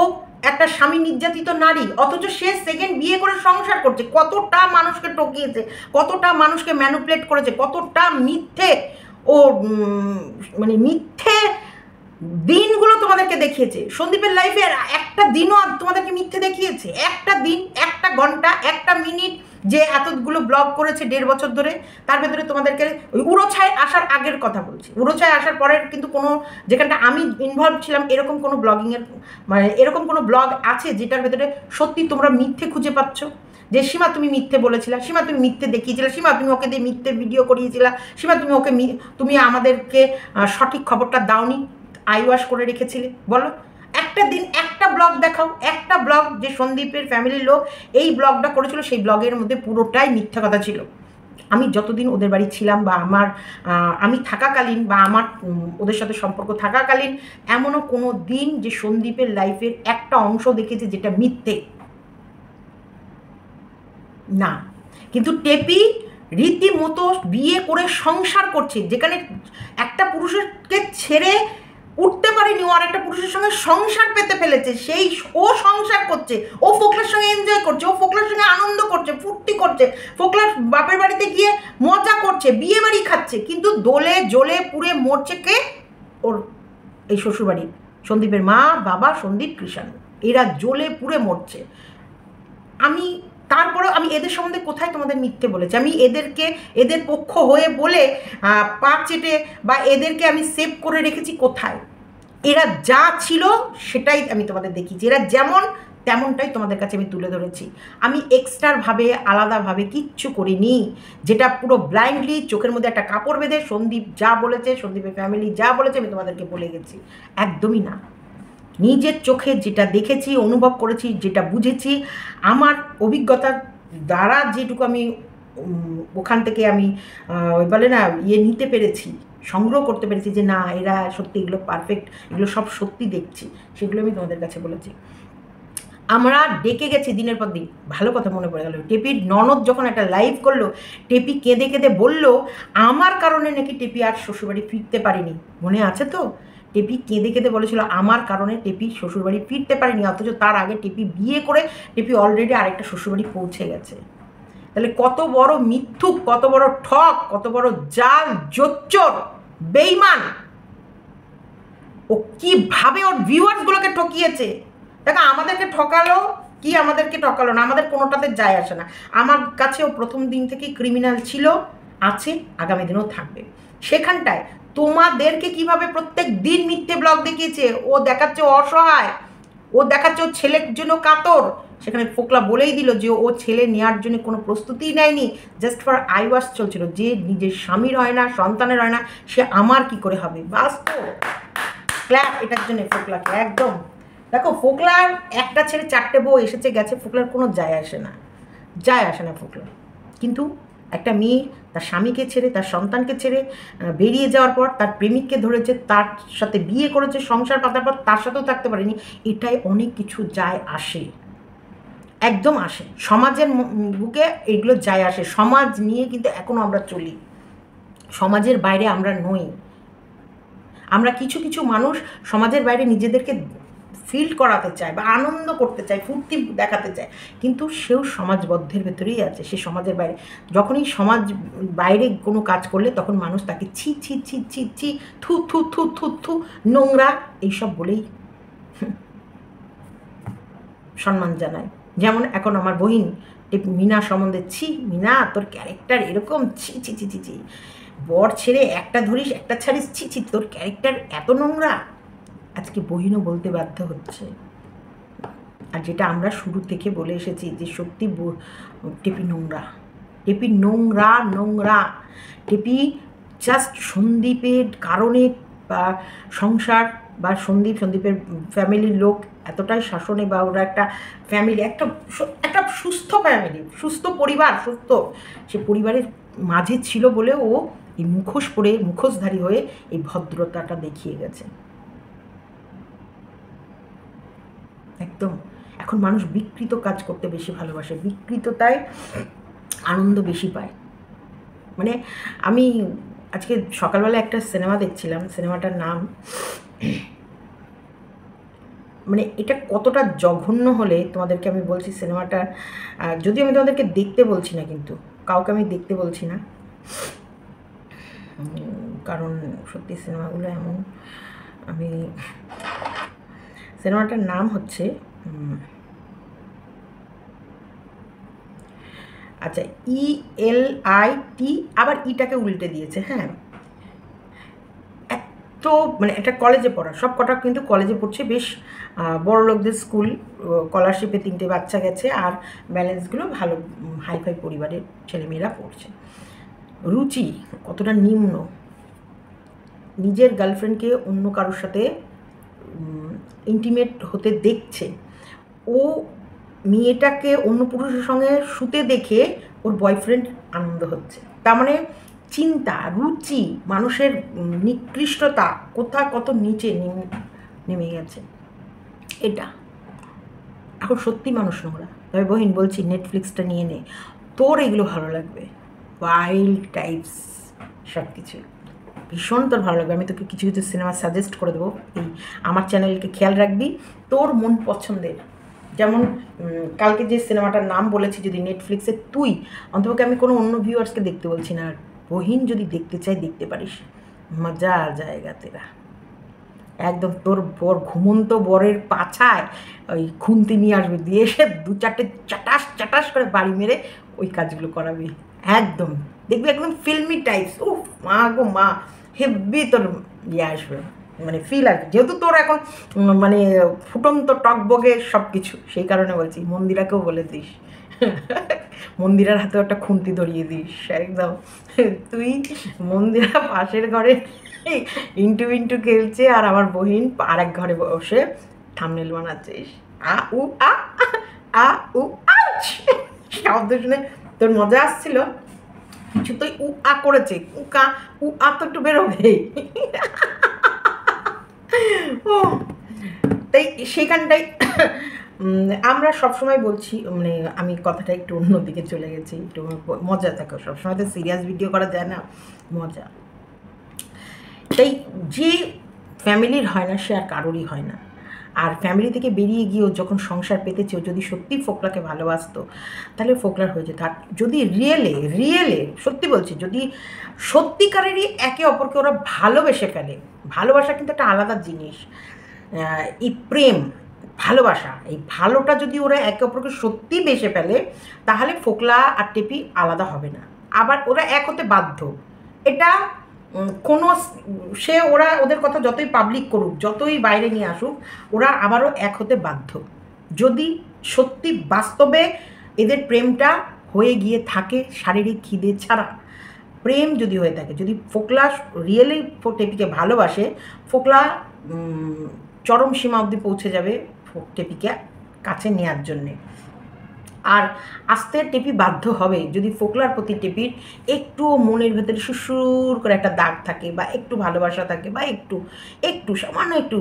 একটা স্বামী নির্যাতিত নারী, অথচ সে সেকেন্ড বিয়ে করে সংসার করছে। কতটা মানুষকে ঠকিয়েছে, কতটা মানুষকে ম্যানুপুলেট করেছে, কতটা মিথ্যে ও মানে মিথ্যে দিনগুলো তোমাদেরকে দেখিয়েছে। সন্দীপের লাইফে একটা দিনও তোমাদেরকে মিথ্যে দেখিয়েছে? একটা দিন, একটা ঘন্টা, একটা মিনিট যে এতগুলো ব্লগ করেছে 1.5 বছর ধরে, তার ভেতরে তোমাদেরকে ওই উড়োছায় আসার আগের কথা বলছি, উড়োছায় আসার পরের কিন্তু কোনো, যেখানটা আমি ইনভলভ ছিলাম, এরকম কোনো ব্লগিংয়ের মানে এরকম কোনো ব্লগ আছে যেটার ভেতরে সত্যি তোমরা মিথ্যে খুঁজে পাচ্ছ? যে সীমা তুমি মিথ্যে বলেছিলা, সীমা তুমি মিথ্যে দেখিয়েছিলে, সীমা তুমি ওকে দিয়ে মিথ্যে ভিডিও করিয়েছিলা, সীমা তুমি আমাদেরকে সঠিক খবরটা দাওনি, আইওয়াশ করে রেখেছিলে? বলো, একটা দিন একটা ব্লগ দেখাও, একটা ব্লগ যে সন্দীপের ফ্যামিলির লোক এই ব্লগটা করেছিল, সেই ব্লগের মধ্যে পুরোটাই মিথ্যা কথা ছিল। আমি যতদিন ওদের বাড়ি ছিলাম, বা আমি থাকাকালীন, বা আমার ওদের সাথে সম্পর্ক থাকাকালীন, এমনও কোনো দিন যে সন্দীপের লাইফের একটা অংশ দেখেছি যেটা মিথ্যে না। কিন্তু টেপি রীতিমতো বিয়ে করে সংসার করছে, যেখানে একটা পুরুষকে ছেড়ে উঠতে পারেনি, ও আর একটা পুরুষের সঙ্গে সংসার পেতে ফেলেছে। সেই ও সংসার করছে, ও ফোকলার সঙ্গে এনজয় করছে, ও ফোকলার সঙ্গে আনন্দ করছে, ফুর্তি করছে, ফোকলার বাপের বাড়িতে গিয়ে মজা করছে, বিয়ে বাড়ি খাচ্ছে, কিন্তু দোলে জ্বলে পুড়ে মরছে কে? ওর এই শ্বশুরবাড়ি, সন্দীপের মা, বাবা, সন্দীপ, কৃষাণ, এরা জ্বলে পুড়ে মরছে। তারপরেও আমি এদের সম্বন্ধে কোথায় তোমাদের মিথ্যে বলেছি? আমি এদের পক্ষ হয়ে বলে পা চেটে বা এদেরকে আমি সেভ করে রেখেছি কোথায়? এরা যা ছিল সেটাই আমি তোমাদের দেখিয়েছি, এরা যেমন তেমনটাই তোমাদের কাছে আমি তুলে ধরেছি। আমি এক্সট্রাভাবে আলাদাভাবে কিচ্ছু করিনি, যেটা পুরো ব্লাইন্ডলি চোখের মধ্যে একটা কাপড় বেঁধে সন্দীপ যা বলেছে, সন্দীপের ফ্যামিলি যা বলেছে আমি তোমাদেরকে বলে গেছি। একদমই না, নিজের চোখে যেটা দেখেছি, অনুভব করেছি, যেটা বুঝেছি, আমার অভিজ্ঞতার দ্বারা যেটুকু আমি ওখান থেকে আমি বলে না নিতে পেরেছি, সংগ্রহ করতে পেরেছি, যে না এরা সত্যি এগুলো পারফেক্ট, এগুলো সব সত্যি দেখছি, সেগুলো আমি তোমাদের কাছে বলেছি। আমরা ডেকে গেছি দিনের পর দিন। ভালো কথা মনে পড়ে গেল, টেপির ননদ যখন একটা লাইভ করলো, টেপি কেঁদে কেঁদে বলল আমার কারণে নাকি টেপি আর শ্বশুরবাড়ি ফিরতে পারেনি। মনে আছে তো? টেপি কেঁদে কেঁদে বলেছিল আমার কারণে টেপি শ্বশুরবাড়ি ফিরতে পারেনি, অথচ তার আগে টেপি বিয়ে করে টেপি অলরেডি আরেকটা শ্বশুরবাড়ি পৌঁছে গেছে। তাহলে কত বড় মিথ্যুক, কত বড় ঠক, কত বড় জাল, জোচ্চর, বেইমান! ও কিভাবে ওর ভিউয়ার্সগুলোকে ঠকিয়েছে! দেখো, আমাদেরকে ঠকালো কি আমাদেরকে ঠকালো না, আমাদের কোনোটাতে যায় আসে না। আমার কাছেও প্রথম দিন থেকেই ক্রিমিনাল ছিল, আছে, আগামী দিনেও থাকবে। সেখানটায় তোমাদেরকে কিভাবে প্রত্যেক দিন মিথ্যে ব্লগ দেখিয়েছে, ও দেখাচ্ছে অসহায়, ও দেখাচ্ছে ও ছেলের জন্য কাতর। সেখানে ফোকলা বলেই দিল যে ও ছেলে নেওয়ার জন্য কোনো প্রস্তুতিই নেয়নি, জাস্ট ফর আইওয়াশ চলছিল, যে নিজের স্বামীর হয় না, সন্তানের হয় না, সে আমার কি করে হবে। বাস্তব ক্ল্যাপ এটার জন্য ফোকলাকে একদম। দেখো, ফোকলার একটা ছেলে 4টে বউ এসেছে গেছে, ফোকলার কোনো যায় আসে না, যায় আসে না ফোকলা। কিন্তু একটা মেয়ে তার স্বামীকে ছেড়ে, তার সন্তানকে ছেড়ে বেরিয়ে যাওয়ার পর তার প্রেমিককে ধরেছে, তার সাথে বিয়ে করেছে, সংসার পাতার পর তার সাথেও থাকতে পারেনি, এটাই অনেক কিছু যায় আসে। একদম আসে, সমাজের বুকে এগুলো যায় আসে। সমাজ নিয়ে কিন্তু এখনও আমরা চলি, সমাজের বাইরে আমরা নই। আমরা কিছু কিছু মানুষ সমাজের বাইরে নিজেদেরকে ফিল করাতে চায় বা আনন্দ করতে চায়, ফুর্তি দেখাতে চায়, কিন্তু সেও সমাজবদ্ধের ভেতরেই আছে, সে সমাজের বাইরে। যখনই সমাজ বাইরে কোনো কাজ করলে তখন মানুষ তাকে ছি ছি ছি ছি ছি, থু থু থু থু থু, নোংরা, এইসব বলেই সম্মান জানায়। যেমন এখন আমার বহিন মিনা সম্বন্ধে, ছি মিনা তোর ক্যারেক্টার এরকম, ছি ছি ছি ছি ছি, বর ছেড়ে একটা ধরিস একটা ছাড়িস, ছি ছি তোর ক্যারেক্টার এত নোংরা। আজকে বহিনও বলতে বাধ্য হচ্ছে। আর যেটা আমরা শুরু থেকে বলে এসেছি যে সত্যি টেপি নোংরা, টেপি নোংরা নোংরা। টেপি জাস্ট সন্দীপের কারণে বা সংসার বা সন্দীপের ফ্যামিলির লোক এতটাই শাসনে, বা ওরা একটা ফ্যামিলি, একটা একটা সুস্থ ফ্যামিলি, সুস্থ পরিবার, সুস্থ সে পরিবারের মাঝে ছিল বলে ও এই মুখোশ পরে, মুখোশধারী হয়ে এই ভদ্রতাটা দেখিয়ে গেছে। একদম এখন মানুষ বিকৃত কাজ করতে বেশি ভালোবাসে, বিকৃততায় আনন্দ বেশি পায়। মানে আমি আজকে সকালবেলা একটা সিনেমা দেখছিলাম, সিনেমাটার নাম, মানে এটা কতটা জঘন্য হলে তোমাদেরকে আমি বলছি। সিনেমাটা যদিও আমি তোমাদেরকে দেখতে বলছি না, কিন্তু কাউকে আমি দেখতে বলছি না, কারণ সত্যি সিনেমাগুলো এমন। আমি সিনেমাটার নাম হচ্ছে আচ্ছা ELIT, আবার ইটাকে উল্টে দিয়েছে। হ্যাঁ, এত মানে একটা কলেজে পড়া, সব কটা কিন্তু কলেজে পড়ছে, বেশ বড় লোকদের স্কুল, স্কলারশিপে 3টে বাচ্চা গেছে, আর ব্যালেন্সগুলো ভালো হাইফাই পরিবারের ছেলেমেয়েরা পড়ছে। রুচি কতটা নিম্ন, নিজের গার্লফ্রেন্ডকে অন্য কারোর সাথে ইন্টিমেট হতে দেখছে, ও মেয়েটাকে অন্য পুরুষের সঙ্গে শুতে দেখে ওর বয়ফ্রেন্ড আনন্দ হচ্ছে। তার মানে চিন্তা, রুচি, মানুষের নিকৃষ্টতা কোথা কত নিচে নেমে গেছে। এটা এখন সত্যি মানুষ নোংরা। তবে বহিন বলছি, নেটফ্লিক্সটা নিয়ে নে, তোর এগুলো ভালো লাগবে, ওয়াইল্ড টাইপস সব কিছু ভীষণ তোর ভালো লাগবে। আমি তোকে কিছু কিছু সিনেমা সাজেস্ট করে দেবো, এই আমার চ্যানেলকে খেয়াল রাখবি, তোর মন পছন্দের। যেমন কালকে যে সিনেমাটার নাম বলেছি, যদি নেটফ্লিক্সে, তুই অন্তপক্ষে, আমি কোনো অন্য ভিউয়ার্সকে দেখতে বলছি না, বহিন যদি দেখতে চাই দেখতে পারিস, মজা জায়গা তেরা। একদম তোর বর, ঘুমন্ত বরের পাছায় ওই খুন্তি নিয়ে আসবে, দিয়ে এসে 2-4টে চাটাস চাটাস করে বাড়ি মেরে ওই কাজগুলো করাবি। একদম দেখবি একদম ফিল্মি টাইপস। ও মা গো মা, হেভি তোর ইয়ে আসবে, মানে ফিল আসবে। যেহেতু তোর এখন মানে ফুটন্ত টকবগে সব কিছু, সেই কারণে বলছি মন্দিরাকেও বলে দিস, মন্দিরার হাতেও একটা খুন্তি ধরিয়ে দিস একদম। তুই মন্দিরা পাশের ঘরে ইন্টু ইন্টু খেলছে, আর আমার বহিন আর এক ঘরে বসে থাম্বনেল বানাচ্ছিস। আ উ আ আ উ আচ শব্দ শুনে তোর মজা আসছিল, কিছু তো উ আ করেছে, উ আ তো একটু বেরোবে। ও তাই সেখানটাই আমরা সবসময় বলছি, মানে আমি কথাটা একটু অন্যদিকে চলে গেছি, একটু মজা থাকো, সবসময় তো সিরিয়াস ভিডিও করা যায় না, মজা। তাই যে ফ্যামিলির হয় না সে আর কারোরই হয় না। আর ফ্যামিলি থেকে বেরিয়ে গিয়েও যখন সংসার পেতেছে, যদি সত্যি ফোকলাকে ভালোবাসতো তাহলে ফোকলার হয়ে যেত। আর যদি রিয়েলে সত্যি বলছি, যদি সত্যিকারেরই একে অপরকে ওরা ভালোবেসে ফেলে, ভালোবাসা কিন্তু একটা আলাদা জিনিস, এই প্রেম ভালোবাসা, এই ভালোটা যদি ওরা একে অপরকে সত্যি বেসে ফেলে, তাহলে ফোকলা আর টেপি আলাদা হবে না, আবার ওরা এক হতে বাধ্য। এটা কোনো সে ওরা ওদের কথা যতই পাবলিক করুক, যতই বাইরে নিয়ে আসুক, ওরা আবারও এক হতে বাধ্য, যদি সত্যি বাস্তবে এদের প্রেমটা হয়ে গিয়ে থাকে শারীরিক খিদে ছাড়া। প্রেম যদি হয়ে থাকে, যদি ফোকলা রিয়েলি টেপিকে ভালোবাসে, ফোকলা চরম সীমা অবধি পৌঁছে যাবে টেপিকে কাছে নেওয়ার জন্যে। আর আস্তে টেপি বাধ্য হবে, যদি ফোকলার প্রতি টেপির একটু মনের ভেতরে সুসুর করে একটা দাগ থাকে, বা একটু ভালোবাসা থাকে, বা একটু সামান্য একটু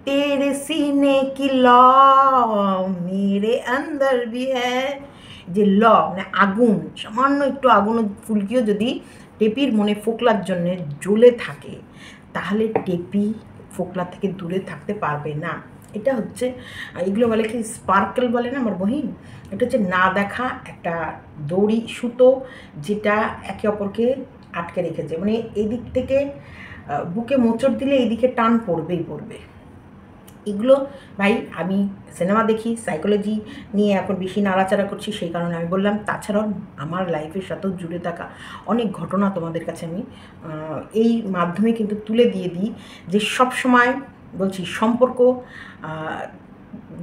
तेरे सीने की लौ मेरे अंदर भी है। যে ল মানে আগুন, সামান্য একটু আগুন ফুলকিও যদি টেপির মনে ফোকলার জন্য জ্বলে থাকে, তাহলে টেপি ফোকলা থেকে দূরে থাকতে পারবে না। এটা হচ্ছে, এগুলো বলে কি স্পার্কেল বলে না আমার বহিন, এটা হচ্ছে না দেখা একটা দড়ি সুতো, যেটা একে অপরকে আটকে রেখেছে। মানে এদিক থেকে বুকে মোচড় দিলে এদিকে টান পড়বেই পড়বে। এগুলো ভাই আমি সিনেমা দেখি, সাইকোলজি নিয়ে এখন বেশি নাড়াচাড়া করছি, সেই কারণে আমি বললাম। তাছাড়াও আমার লাইফের সাথেও জুড়ে থাকা অনেক ঘটনা তোমাদের কাছে আমি এই মাধ্যমে কিন্তু তুলে দিয়ে দিই, যে সব সময় বলছি সম্পর্ক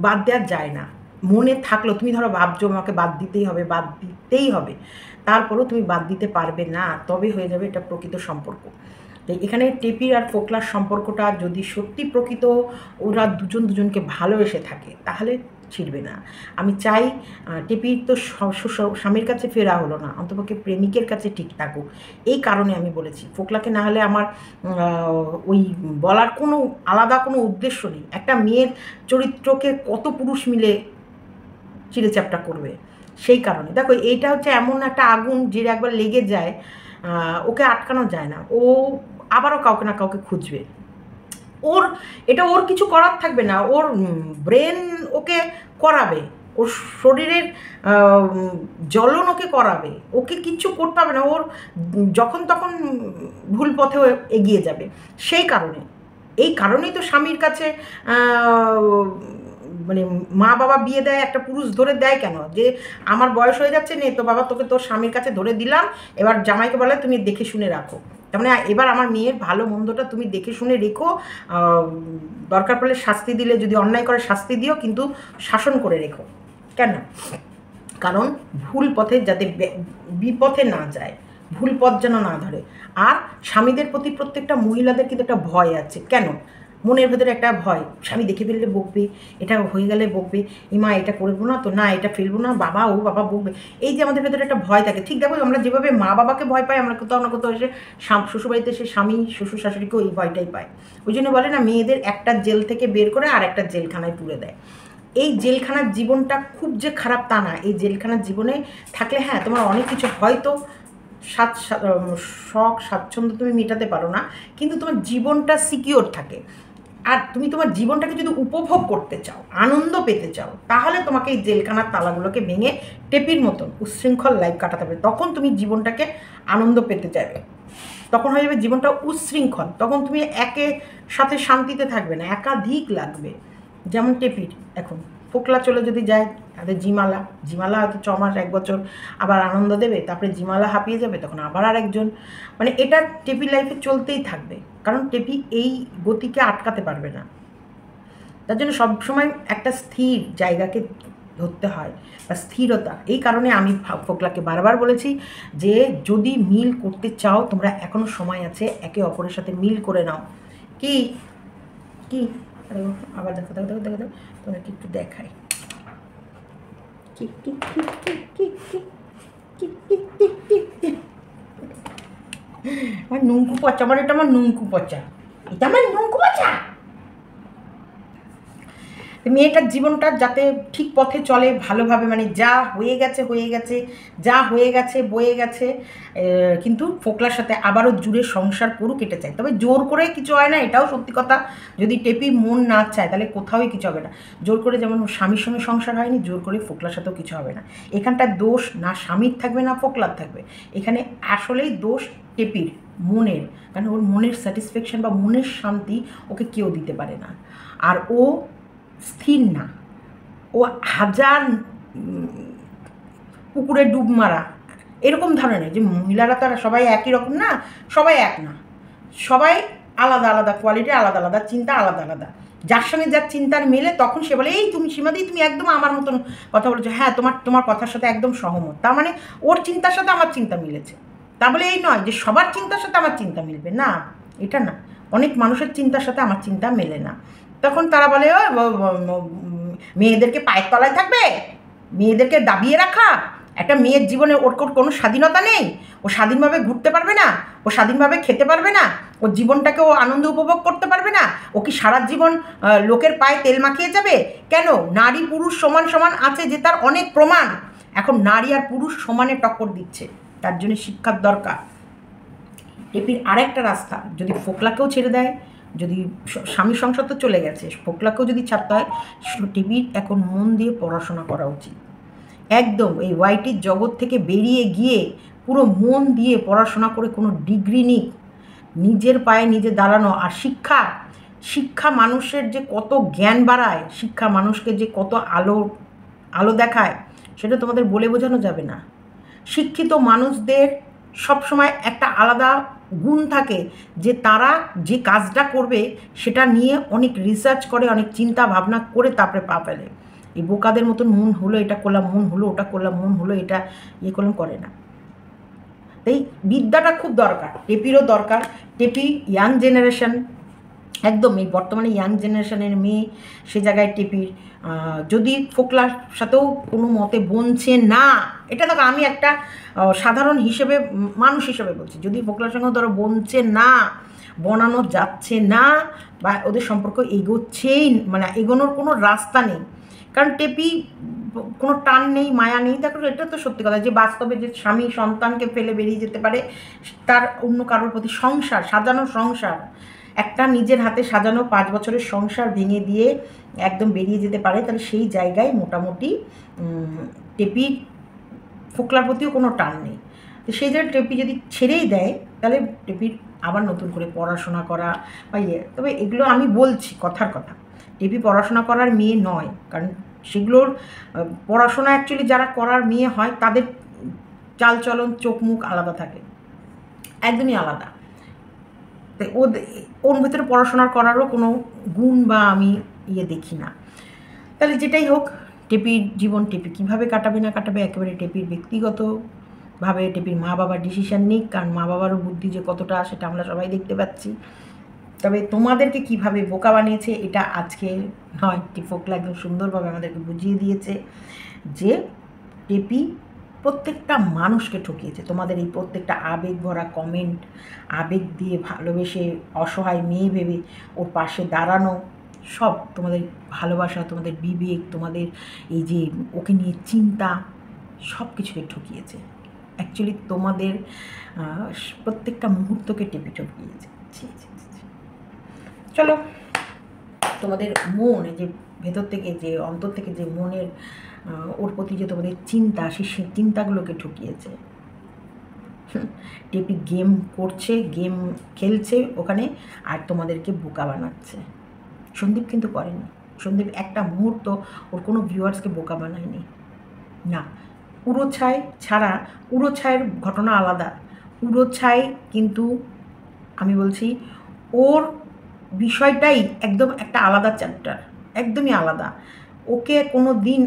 বাদ দেওয়া যায় না। মনে থাকলেও তুমি ধরো ভাবছো আমাকে বাদ দিতেই হবে, বাদ দিতেই হবে, তারপরেও তুমি বাদ দিতে পারবে না, তবে হয়ে যাবে এটা প্রকৃত সম্পর্ক। তো এখানে টেপির আর ফোকলার সম্পর্কটা যদি সত্যি প্রকৃত ওরা দুজনকে ভালোবেসে থাকে, তাহলে ছিড়বে না। আমি চাই টেপির তো স্বামীর কাছে ফেরা হলো না, অন্তপক্ষে প্রেমিকের কাছে ঠিক থাকুক। এই কারণে আমি বলেছি ফোকলাকে, না হলে আমার ওই বলার কোনো আলাদা কোনো উদ্দেশ্য নেই। একটা মেয়ের চরিত্রকে কত পুরুষ মিলে চিড়েচ্যাপটা করবে, সেই কারণে। দেখো এইটা হচ্ছে এমন একটা আগুন, যে একবার লেগে যায় ওকে আটকানো যায় না, ও আবারও কাউকে না কাউকে খুঁজবে। ওর কিছু করার থাকবে না, ওর ব্রেন ওকে করাবে, ওর শরীরের জ্বলন ওকে করাবে, ওকে কিচ্ছু করতে হবে না, ওর যখন তখন ভুল পথেও এগিয়ে যাবে। এই কারণেই তো স্বামীর কাছে মানে মা বাবা বিয়ে দেয়, একটা পুরুষ ধরে দেয় কেন, যে আমার বয়স হয়ে যাচ্ছে নে তো বাবা তোকে তোর স্বামীর কাছে ধরে দিলাম, এবার জামাইকে বলে তুমি দেখে শুনে রাখো। তার মানে এবার আমার মেয়ের ভালো মন্দটা তুমি দেখে শুনে রেখো, দরকার পড়লে শাস্তি দিলে, যদি অন্যায় করে শাস্তি দিও, কিন্তু শাসন করে রেখো। কেন? কারণ ভুল পথে যাতে বিপথে না যায়, ভুল পথ যেন না ধরে। আর স্বামীদের প্রতি প্রত্যেকটা মহিলাদের কিন্তু একটা ভয় আছে। কেন? মনের ভেতরে একটা ভয়, স্বামী দেখে ফেললে বকবে, এটা হয়ে গেলে বকবে, ইমা এটা করবো না তো, না এটা ফেলবো না, বাবা বকবে। এই যে আমাদের ভেতরে একটা ভয় থাকে, ঠিক দেখো আমরা যেভাবে মা বাবাকে ভয় পাই, আমরা কোথাও না কোথাও এসে শ্বশুরবাড়িতে এসে স্বামী শ্বশুর শাশুড়িকেও এই ভয়টাই পায়। ওই জন্য বলে না, মেয়েদের একটা জেল থেকে বের করে আর একটা জেলখানায় তুলে দেয়। এই জেলখানার জীবনটা খুব যে খারাপ তা না, এই জেলখানার জীবনে থাকলে হ্যাঁ তোমার অনেক কিছু হয়তো শখ স্বাচ্ছন্দ্য তুমি মেটাতে পারো না, কিন্তু তোমার জীবনটা সিকিওর থাকে। আর তুমি তোমার জীবনটাকে যদি উপভোগ করতে চাও, আনন্দ পেতে চাও, তাহলে তোমাকে এই জেলখানার তালাগুলোকে ভেঙে টেপির মতন উচ্ছৃঙ্খল লাইফ কাটাতে হবে। তখন তুমি জীবনটাকে আনন্দ পেতে চাইবে, তখন হয়ে যাবে জীবনটা উচ্ছৃঙ্খল, তখন তুমি একের সাথে শান্তিতে থাকবে না, একাধিক লাগবে। যেমন টেপির এখন ফোকলা চলে যদি যায়, তাহলে জিমালা হয়তো 6 মাস 1 বছর আবার আনন্দ দেবে, তারপরে জিমালা হাঁপিয়ে যাবে, তখন আবার আরেকজন, মানে এটা টেপি লাইফে চলতেই থাকবে, কারণ টেপি এই গতিকে আটকাতে পারবে না। তার জন্য সবসময় একটা স্থির জায়গাকে ধরতে হয়, বা স্থিরতা। এই কারণে আমি ফোকলাকে বারবার বলেছি যে যদি মিল করতে চাও, তোমরা এখনও সময় আছে, একে অপরের সাথে মিল করে নাও। কি কি আবার দেখো দেখো দেখো দেখো দেখো তোমাকে একটু দেখাই, আমার নুঙ্কু পচা, আমার এটা আমার নুঙ্কু পচা, এটা আমার নুঙ্কু পচা। মেয়েটার জীবনটা যাতে ঠিক পথে চলে ভালোভাবে, মানে যা হয়ে গেছে হয়ে গেছে, যা হয়ে গেছে বয়ে গেছে, কিন্তু ফোকলার সাথে আবারও জুড়ে সংসার করুক, এটা চাই। তবে জোর করে কিছু হয় না, এটাও সত্যি কথা। যদি টেপি মন না চায়, তাহলে কোথাওই কিছু হবে না। জোর করে যেমন স্বামীর সঙ্গে সংসার হয়নি, জোর করে ফোকলার সাথেও কিছু হবে না। এখানটার দোষ না স্বামীর থাকবে না ফোকলার থাকবে, এখানে আসলেই দোষ টেপির মনের, কারণ ওর মনের স্যাটিসফ্যাকশন বা মনের শান্তি ওকে কেউ দিতে পারে না। আর ও স্থির না, ও হাজার পুকুরে ডুব মারা এরকম ধরনের, যে মহিলারা তারা সবাই একই রকম না, সবাই এক না, সবাই আলাদা আলাদা কোয়ালিটি, আলাদা আলাদা চিন্তা, আলাদা আলাদা। যার সঙ্গে যার চিন্তার মেলে, তখন সে বলে এই তুমি সীমাদি তুমি একদম আমার মতন কথা বলেছো, হ্যাঁ তোমার কথার সাথে একদম সহমত। তার মানে ওর চিন্তার সাথে আমার চিন্তা মিলেছে। তা বলে এই নয় যে সবার চিন্তার সাথে আমার চিন্তা মিলবে, না, এটা না। অনেক মানুষের চিন্তার সাথে আমার চিন্তা মেলে না, তখন তারা বলে মেয়েদেরকে পায়ের তলায় থাকবে, মেয়েদেরকে দাবিয়ে রাখা, একটা মেয়ের জীবনে ওর কোনো স্বাধীনতা নেই? ও স্বাধীনভাবে ঘুরতে পারবে না? ও স্বাধীনভাবে খেতে পারবে না? ওর জীবনটাকে ও আনন্দ উপভোগ করতে পারবে না? ও কি সারা জীবন লোকের পায়ে তেল মাখিয়ে যাবে? কেন? নারী পুরুষ সমান সমান আছে যে তার অনেক প্রমাণ। এখন নারী আর পুরুষ সমানে টক্কর দিচ্ছে, তার জন্য শিক্ষার দরকার। টেপির আরেকটা রাস্তা, যদি ফোকলাকেও ছেড়ে দেয়, যদি স্বামী সংসার তো চলে গেছে, ফোকলাকেও যদি ছাড়তে হয়, টেপির এখন মন দিয়ে পড়াশোনা করা উচিত। একদম এই ওয়াইটির জগৎ থেকে বেরিয়ে গিয়ে পুরো মন দিয়ে পড়াশোনা করে কোনো ডিগ্রি নিক, নিজের পায়ে নিজে দাঁড়ানো। আর শিক্ষা, শিক্ষা মানুষের যে কত জ্ঞান বাড়ায়, শিক্ষা মানুষকে যে কত আলো দেখায়, সেটা তোমাদের বলে বোঝানো যাবে না। শিক্ষিত মানুষদের সবসময় একটা আলাদা গুণ থাকে যে তারা যে কাজটা করবে সেটা নিয়ে অনেক রিসার্চ করে, অনেক চিন্তা ভাবনা করে তারপরে পা ফেলে। এই বোকাদের মতন মন হলো এটা করলাম, মন হলো ওটা করলাম, মন হলো এটা ইয়ে করলাম করে না। তাই বিদ্যাটা খুব দরকার, টেপিরও দরকার। টেপি ইয়াং জেনারেশন, একদম এই বর্তমানে ইয়াং জেনারেশনের মেয়ে, সে জায়গায় টেপির যদি ফোকলার সাথেও কোনো মতে বনছে না, এটা দেখো আমি একটা সাধারণ হিসেবে মানুষ হিসেবে বলছি, যদি ফোকলার সঙ্গেও ধরো বনছে না, বনানো যাচ্ছে না, বা ওদের সম্পর্ক এগোচ্ছেই, মানে এগোনোর কোনো রাস্তা নেই, কারণ টেপি কোনো টান নেই, মায়া নেই। দেখো এটা তো সত্যি কথা যে বাস্তবে যে স্বামী সন্তানকে ফেলে বেরিয়ে যেতে পারে, তার অন্য কারোর প্রতি সংসার সাজানো, সংসার একটা নিজের হাতে সাজানো 5 বছরের সংসার ভেঙে দিয়ে একদম বেরিয়ে যেতে পারে, তাহলে সেই জায়গায় মোটামুটি টেপির ফোকলার প্রতিও কোনো টান নেই। তো সেই জায়গায় টেপি যদি ছেড়েই দেয়, তাহলে টেপির আবার নতুন করে পড়াশোনা করা বা ইয়ে, তবে এগুলো আমি বলছি কথার কথা, টেপি পড়াশোনা করার মেয়ে নয়, কারণ সেগুলোর পড়াশোনা অ্যাকচুয়ালি যারা করার মেয়ে হয় তাদের চালচলন চোখ মুখ আলাদা থাকে, একদমই আলাদা। তো ওর ভিতরে পড়াশোনা করারও কোনো গুণ বা আমি ইয়ে দেখি না। তাহলে যেটাই হোক, টেপির জীবন টেপি কীভাবে কাটাবে না কাটাবে একেবারে টেপির ব্যক্তিগতভাবে টেপির মা বাবার ডিসিশান নিক, কারণ মা বাবারও বুদ্ধি যে কতটা সেটা আমরা সবাই দেখতে পাচ্ছি। তবে তোমাদেরকে কিভাবে বোকা বানিয়েছে এটা আজকে নয়, ফোকলা একদম সুন্দরভাবে আমাদেরকে বুঝিয়ে দিয়েছে যে টেপি প্রত্যেকটা মানুষকে ঠকিয়েছে। তোমাদের এই প্রত্যেকটা আবেগ ভরা কমেন্ট, আবেগ দিয়ে ভালোবেসে অসহায় মেয়ে ভেবে ওর পাশে দাঁড়ানো, সব তোমাদের ভালোবাসা, তোমাদের বিবেক, তোমাদের এই যে ওকে নিয়ে চিন্তা, সব কিছুকে ঠকিয়েছে। অ্যাকচুয়ালি তোমাদের প্রত্যেকটা মুহূর্তকে টেপি ঠকিয়েছে। চলো, তোমাদের মন, যে ভেতর থেকে যে অন্তর থেকে যে মনের ওর প্রতি যে তোমাদের চিন্তা, সেই চিন্তাগুলোকে ঠকিয়েছে। টেপি গেম করছে, গেম খেলছে ওখানে, আর তোমাদেরকে বোকা বানাচ্ছে। সন্দীপ কিন্তু করেনি, সন্দীপ একটা মুহূর্ত ওর কোনো ভিউয়ার্সকে বোকা বানায়নি না। উড়োছাই ছাড়া, উড়োছাইয়ের ঘটনা আলাদা। উড়োছাই কিন্তু আমি বলছি ওর বিষয়টাই একদম একটা আলাদা চ্যাপ্টার, একদমই আলাদা। ওকে কোনো দিন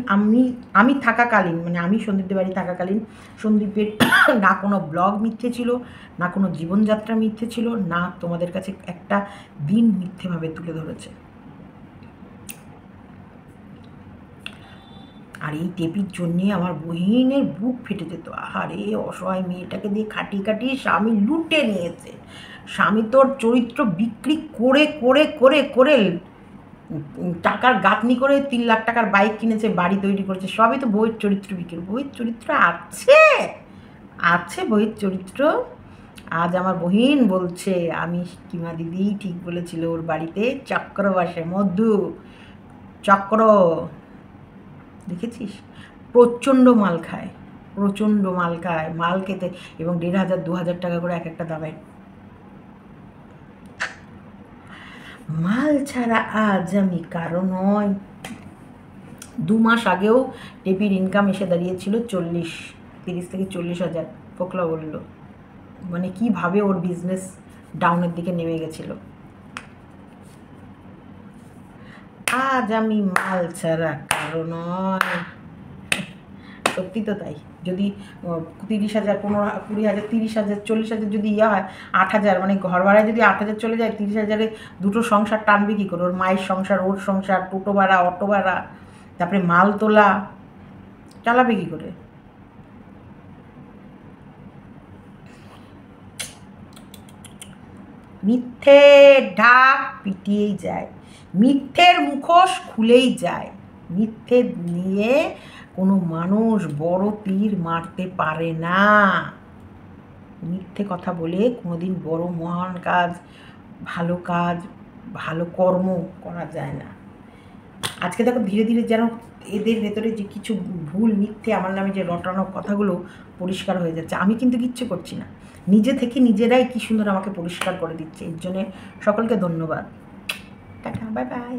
আমি থাকাকালীন, মানে আমি সন্দীপদের বাড়ি থাকাকালীন, সন্দীপের না কোনো ব্লগ মিথ্যে ছিল, না কোনো জীবনযাত্রা মিথ্যে ছিল, না তোমাদের কাছে একটা দিন মিথ্যেভাবে তুলে ধরেছে। আর এই টেপির জন্যে আমার বহিনের বুক ফেটে যেত। আহারে, অসহায় মেয়েটাকে দিয়ে খাটিয়ে খাটিয়ে স্বামী লুটে নিয়েছে। স্বামী তোর চরিত্র বিক্রি করে করে করে করে টাকার গাঁথনি করে 3 লাখ টাকার বাইক কিনেছে, বাড়ি তৈরি করেছে, সবই তো বইয়ের চরিত্র বিক্রি। বইয়ের চরিত্র আছে, আছে বইয়ের চরিত্র। আজ আমার বহিন বলছে আমি কিমা দিদি ঠিক বলেছিল, ওর বাড়িতে চক্র বসে, মধু চক্র, দেখেছিস? প্রচণ্ড মাল খায়, প্রচণ্ড মাল খায়, মাল খেতে, এবং 1,500 2,000 টাকা করে এক একটা দামে মাল ছাড়া আজ আমি কারো নয়। 2 মাস আগেও টেপির ইনকাম এসে দাঁড়িয়েছিল 30 থেকে 40,000। ফোকলা বলল, মানে কীভাবে ওর বিজনেস ডাউনের দিকে নেমে গেছিল। আজ আমি মাল ছাড়া কারো নয়, সত্যি তো তাই। যদি 30,000 15 20,000 30,000 40,000 যদি ইয়ে হয়, 8,000, মানে ঘর ভাড়ায় যদি 8,000 চলে যায়, 30,000-এ দুটো সংসার টানবে কী করে? ওর মায়ের সংসার, ওর সংসার, টোটো ভাড়া, অটো ভাড়া, তারপরে মাল তোলা, চালাবে কী করে? মিথ্যের ঢাক পিটিয়েই যায়, মিথ্যের মুখোশ খুলেই যায়। মিথ্যে নিয়ে কোনো মানুষ বড় তীর মারতে পারে না। মিথ্যে কথা বলে কোনোদিন বড় মহান কাজ, ভালো কর্ম করা যায় না। আজকে দেখো ধীরে ধীরে যেন এদের ভেতরে যে কিছু ভুল মিথ্যে আমার নামে যে রটানো কথাগুলো পরিষ্কার হয়ে যাচ্ছে। আমি কিন্তু কিচ্ছু করছি না, নিজে থেকে নিজেরাই কি সুন্দর আমাকে পরিষ্কার করে দিচ্ছে। এর জন্যে সকলকে ধন্যবাদ। Tata, bye bye.